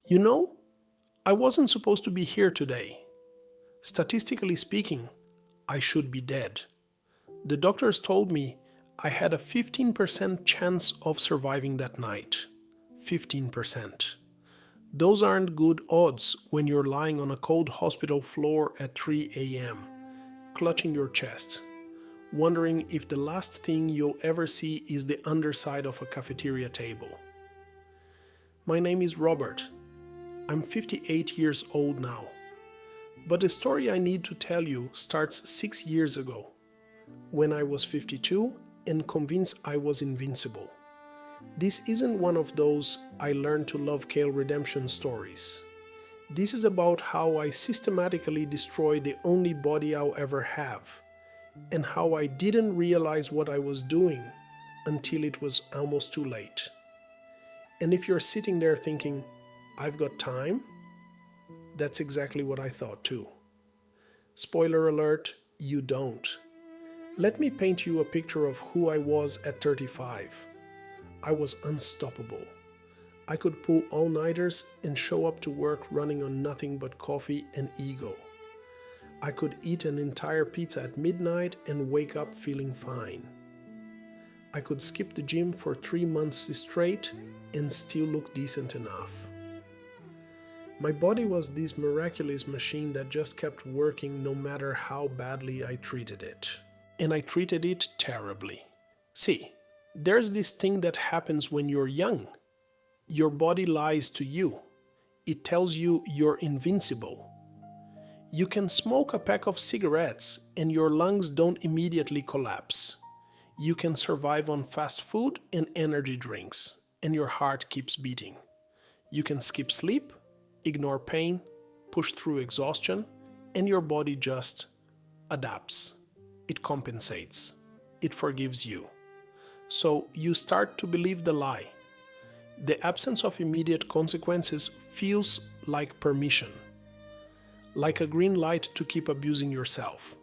You know, I wasn't supposed to be here today. Statistically speaking, I should be dead. The doctors told me I had a 15% chance of surviving that night. 15%. Those aren't good odds when you're lying on a cold hospital floor at 3 a.m., clutching your chest, wondering if the last thing you'll ever see is the underside of a cafeteria table. My name is Robert. I'm 58 years old now. But the story I need to tell you starts 6 years ago, when I was 52 and convinced I was invincible. This isn't one of those I learned to love Kale redemption stories. This is about how I systematically destroyed the only body I'll ever have, and how I didn't realize what I was doing until it was almost too late. And if you're sitting there thinking, I've got time, that's exactly what I thought too. Spoiler alert, you don't. Let me paint you a picture of who I was at 35. I was unstoppable. I could pull all-nighters and show up to work running on nothing but coffee and ego. I could eat an entire pizza at midnight and wake up feeling fine. I could skip the gym for 3 months straight and still look decent enough. My body was this miraculous machine that just kept working no matter how badly I treated it. And I treated it terribly. See, there's this thing that happens when you're young. Your body lies to you. It tells you you're invincible. You can smoke a pack of cigarettes and your lungs don't immediately collapse. You can survive on fast food and energy drinks, and your heart keeps beating. You can skip sleep, ignore pain, push through exhaustion, and your body just adapts. It compensates. It forgives you. So you start to believe the lie. The absence of immediate consequences feels like permission, like a green light to keep abusing yourself.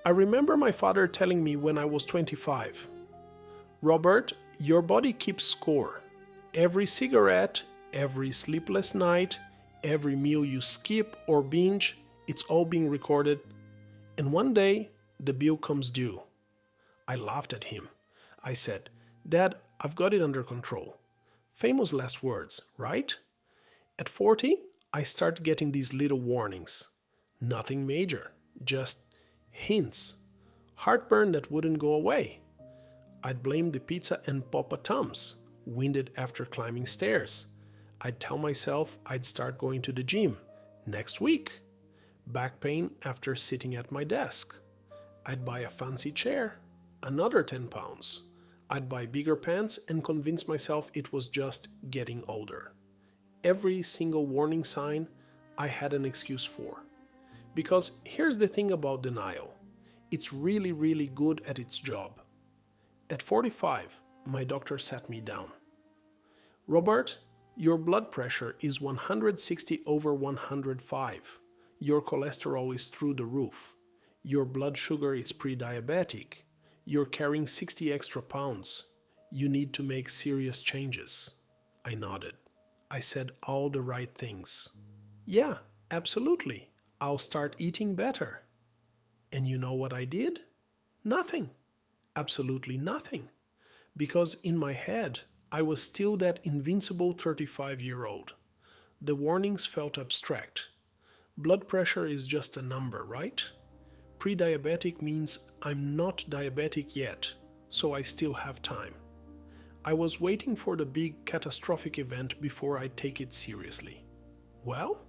I remember my father telling me when I was 25, Robert, your body keeps score. Every cigarette, every sleepless night, every meal you skip or binge, it's all being recorded. And one day, the bill comes due. I laughed at him. I said, Dad, I've got it under control. Famous last words, right? At 40, I start getting these little warnings. Nothing major, just hints. Heartburn that wouldn't go away. I'd blame the pizza and Papa Tums, winded after climbing stairs. I'd tell myself I'd start going to the gym next week. Back pain after sitting at my desk. I'd buy a fancy chair, another 10 pounds. I'd buy bigger pants and convince myself it was just getting older. Every single warning sign I had an excuse for. Because here's the thing about denial. It's really, really good at its job. At 45, my doctor sat me down. Robert, your blood pressure is 160/105. Your cholesterol is through the roof. Your blood sugar is pre-diabetic. You're carrying 60 extra pounds. You need to make serious changes. I nodded. I said all the right things. Yeah, absolutely. I'll start eating better. And you know what I did? Nothing. Absolutely nothing. Because in my head, I was still that invincible 35-year-old. The warnings felt abstract. Blood pressure is just a number, right? Pre-diabetic means I'm not diabetic yet, so I still have time. I was waiting for the big catastrophic event before I take it seriously. Well,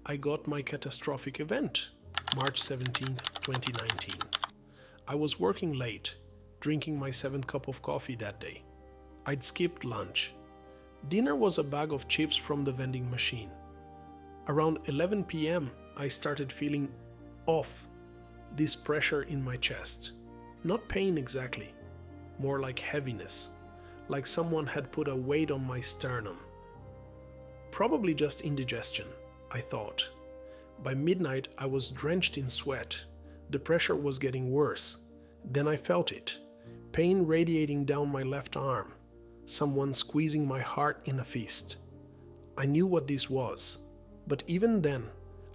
I got my catastrophic event, March 17, 2019. I was working late, drinking my 7th cup of coffee that day. I'd skipped lunch. Dinner was a bag of chips from the vending machine. Around 11 p.m., I started feeling off, this pressure in my chest. Not pain exactly, more like heaviness, like someone had put a weight on my sternum. Probably just indigestion, I thought. By midnight, I was drenched in sweat. The pressure was getting worse. Then I felt it, pain radiating down my left arm, someone squeezing my heart in a fist. I knew what this was, but even then,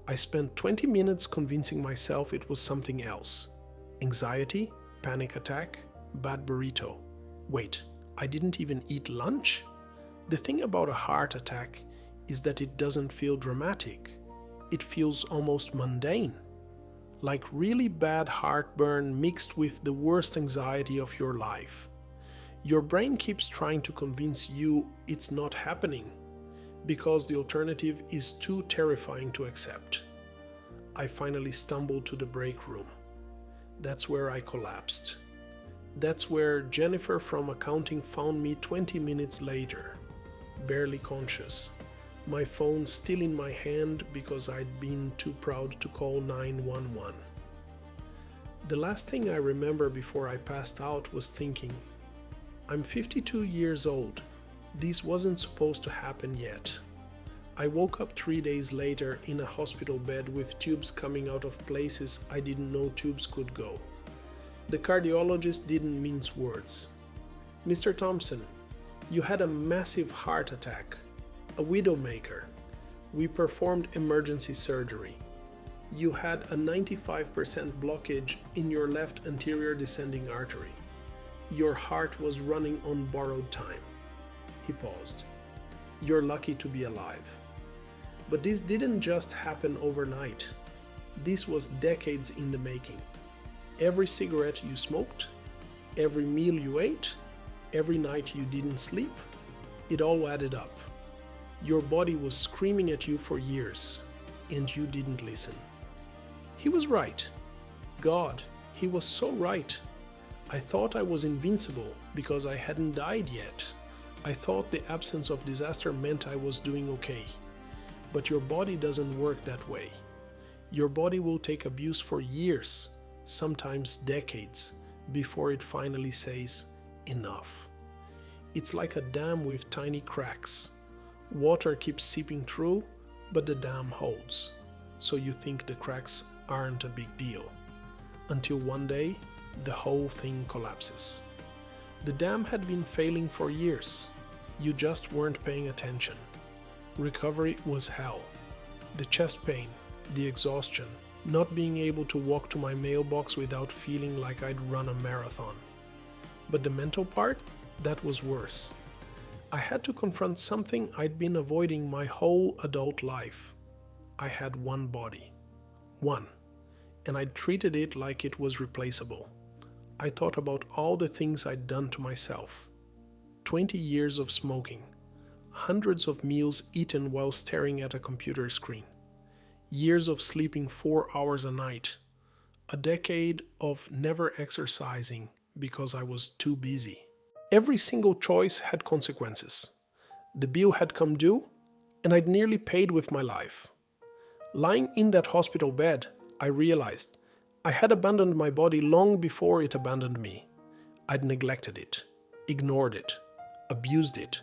I spent 20 minutes convincing myself it was something else. Anxiety, panic attack, bad burrito. Wait, I didn't even eat lunch? The thing about a heart attack is that it doesn't feel dramatic. It feels almost mundane, like really bad heartburn mixed with the worst anxiety of your life. Your brain keeps trying to convince you it's not happening because the alternative is too terrifying to accept. I finally stumbled to the break room. That's where I collapsed. That's where Jennifer from accounting found me 20 minutes later, barely conscious, my phone still in my hand because I'd been too proud to call 911. The last thing I remember before I passed out was thinking, I'm 52 years old. This wasn't supposed to happen yet. I woke up 3 days later in a hospital bed with tubes coming out of places I didn't know tubes could go. The cardiologist didn't mince words. Mr. Thompson, you had a massive heart attack, a widowmaker. We performed emergency surgery. You had a 95% blockage in your left anterior descending artery. Your heart was running on borrowed time. He paused. You're lucky to be alive. But this didn't just happen overnight. This was decades in the making. Every cigarette you smoked, every meal you ate, every night you didn't sleep, it all added up. Your body was screaming at you for years, and you didn't listen. He was right. God, he was so right. I thought I was invincible because I hadn't died yet. I thought the absence of disaster meant I was doing okay. But your body doesn't work that way. Your body will take abuse for years, sometimes decades, before it finally says, enough. It's like a dam with tiny cracks. Water keeps seeping through, but the dam holds. So you think the cracks aren't a big deal. Until one day, the whole thing collapses. The dam had been failing for years. You just weren't paying attention. Recovery was hell. The chest pain, the exhaustion, not being able to walk to my mailbox without feeling like I'd run a marathon. But the mental part, that was worse. I had to confront something I'd been avoiding my whole adult life. I had one body. One. And I treated it like it was replaceable. I thought about all the things I'd done to myself. 20 years of smoking. Hundreds of meals eaten while staring at a computer screen. Years of sleeping 4 hours a night. A decade of never exercising because I was too busy. Every single choice had consequences. The bill had come due, and I'd nearly paid with my life. Lying in that hospital bed, I realized I had abandoned my body long before it abandoned me. I'd neglected it, ignored it, abused it,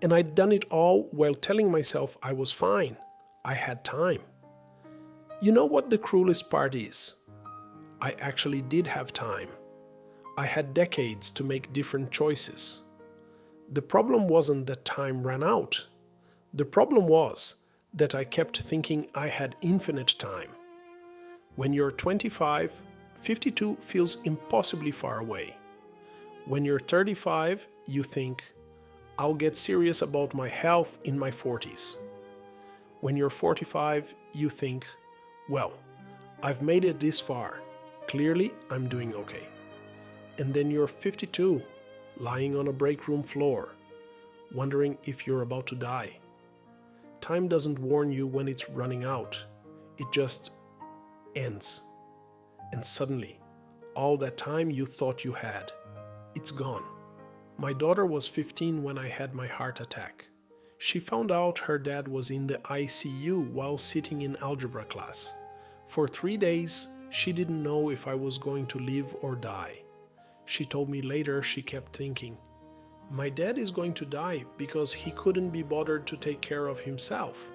and I'd done it all while telling myself I was fine. I had time. You know what the cruelest part is? I actually did have time. I had decades to make different choices. The problem wasn't that time ran out. The problem was that I kept thinking I had infinite time. When you're 25, 52 feels impossibly far away. When you're 35, you think, I'll get serious about my health in my 40s. When you're 45, you think, well, I've made it this far. Clearly, I'm doing okay. And then you're 52, lying on a break room floor, wondering if you're about to die. Time doesn't warn you when it's running out. It just ends. And suddenly, all that time you thought you had, it's gone. My daughter was 15 when I had my heart attack. She found out her dad was in the ICU while sitting in algebra class. For 3 days, she didn't know if I was going to live or die. She told me later she kept thinking, my dad is going to die because he couldn't be bothered to take care of himself.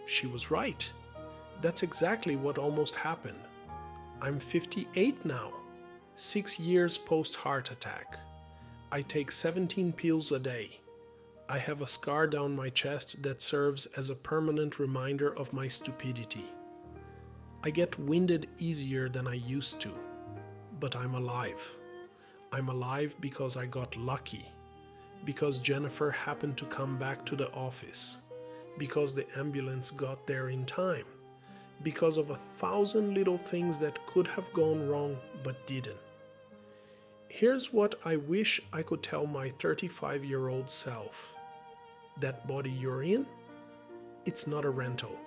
She was right. That's exactly what almost happened. I'm 58 now, 6 years post-heart attack. I take 17 pills a day. I have a scar down my chest that serves as a permanent reminder of my stupidity. I get winded easier than I used to, but I'm alive. I'm alive because I got lucky, because Jennifer happened to come back to the office, because the ambulance got there in time, because of 1,000 little things that could have gone wrong but didn't. Here's what I wish I could tell my 35-year-old self. That body you're in, it's not a rental.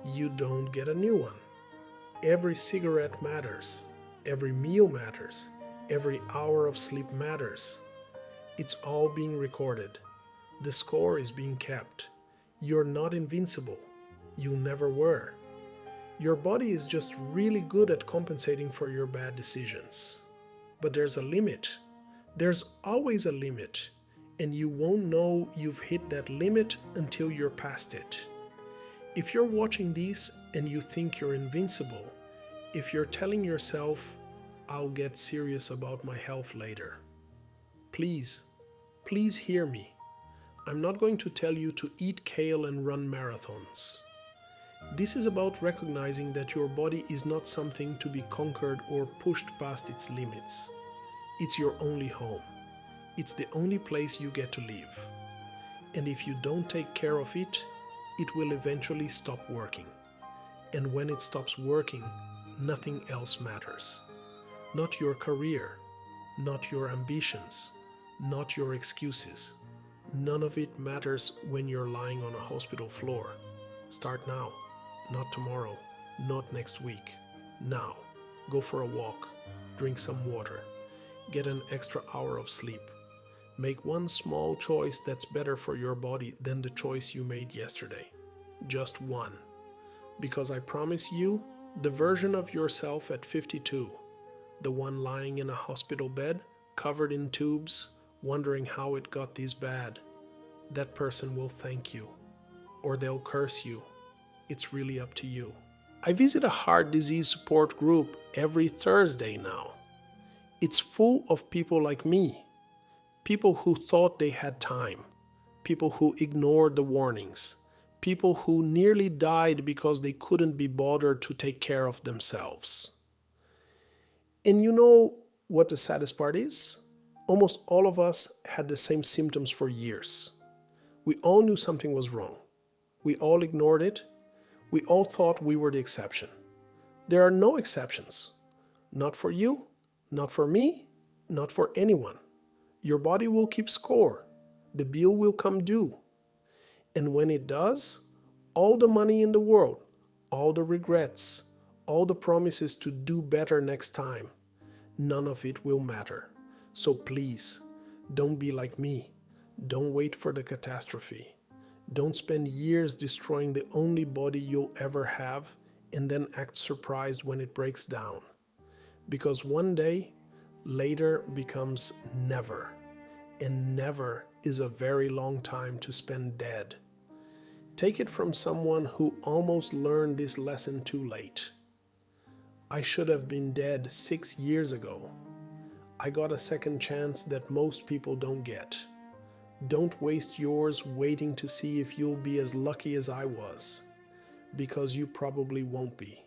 You don't get a new one. Every cigarette matters. Every meal matters. Every hour of sleep matters. It's all being recorded. The score is being kept. You're not invincible. You never were. Your body is just really good at compensating for your bad decisions. But there's a limit. There's always a limit, and you won't know you've hit that limit until you're past it. If you're watching this and you think you're invincible, if you're telling yourself, I'll get serious about my health later, please hear me. I'm not going to tell you to eat kale and run marathons. This is about recognizing that your body is not something to be conquered or pushed past its limits. It's your only home. It's the only place you get to live. And if you don't take care of it, it will eventually stop working. And when it stops working, nothing else matters. Not your career, not your ambitions, not your excuses. None of it matters when you're lying on a hospital floor. Start now. Not tomorrow, not next week. Now, go for a walk, drink some water, get an extra hour of sleep. Make one small choice that's better for your body than the choice you made yesterday. Just one. Because I promise you, the version of yourself at 52, the one lying in a hospital bed, covered in tubes, wondering how it got this bad, that person will thank you, or they'll curse you. It's really up to you. I visit a heart disease support group every Thursday now. It's full of people like me. People who thought they had time. People who ignored the warnings. People who nearly died because they couldn't be bothered to take care of themselves. And you know what the saddest part is? Almost all of us had the same symptoms for years. We all knew something was wrong. We all ignored it. We all thought we were the exception. There are no exceptions. Not for you, not for me, not for anyone. Your body will keep score. The bill will come due. And when it does, all the money in the world, all the regrets, all the promises to do better next time, none of it will matter. So please, don't be like me. Don't wait for the catastrophe. Don't spend years destroying the only body you'll ever have and then act surprised when it breaks down. Because one day, later becomes never. And never is a very long time to spend dead. Take it from someone who almost learned this lesson too late. I should have been dead 6 years ago. I got a second chance that most people don't get. Don't waste yours waiting to see if you'll be as lucky as I was, because you probably won't be.